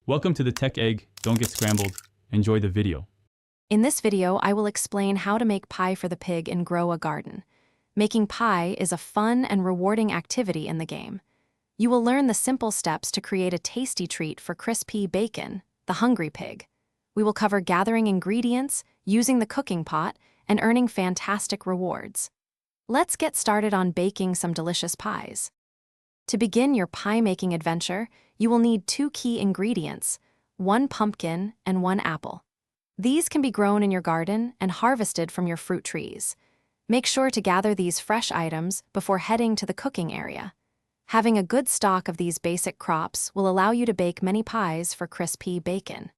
Welcome to the Tech Egg. Don't get scrambled. Enjoy the video. In this video, I will explain how to make pie for the pig and grow a garden. Making pie is a fun and rewarding activity in the game. You will learn the simple steps to create a tasty treat for crispy bacon, the hungry pig. We will cover gathering ingredients, using the cooking pot, and earning fantastic rewards. Let's get started on baking some delicious pies. To begin your pie-making adventure, you will need 2 key ingredients, 1 pumpkin and 1 apple. These can be grown in your garden and harvested from your fruit trees. Make sure to gather these fresh items before heading to the cooking area. Having a good stock of these basic crops will allow you to bake many pies for crispy bacon.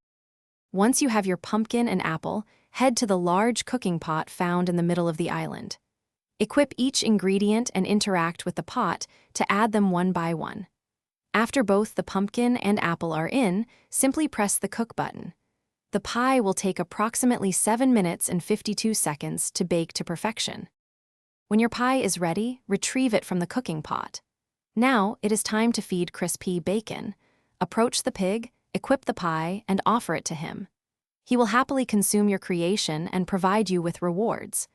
Once you have your pumpkin and apple, head to the large cooking pot found in the middle of the island. Equip each ingredient and interact with the pot to add them one by one. After both the pumpkin and apple are in, simply press the cook button. The pie will take approximately 7 minutes and 52 seconds to bake to perfection. When your pie is ready, retrieve it from the cooking pot. Now it is time to feed crispy bacon. Approach the pig, equip the pie, and offer it to him. He will happily consume your creation and provide you with rewards.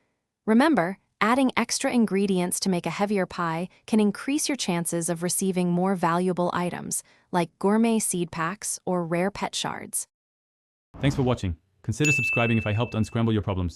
Remember, adding extra ingredients to make a heavier pie can increase your chances of receiving more valuable items, like gourmet seed packs or rare pet shards. Thanks for watching. Consider subscribing if I helped unscramble your problems.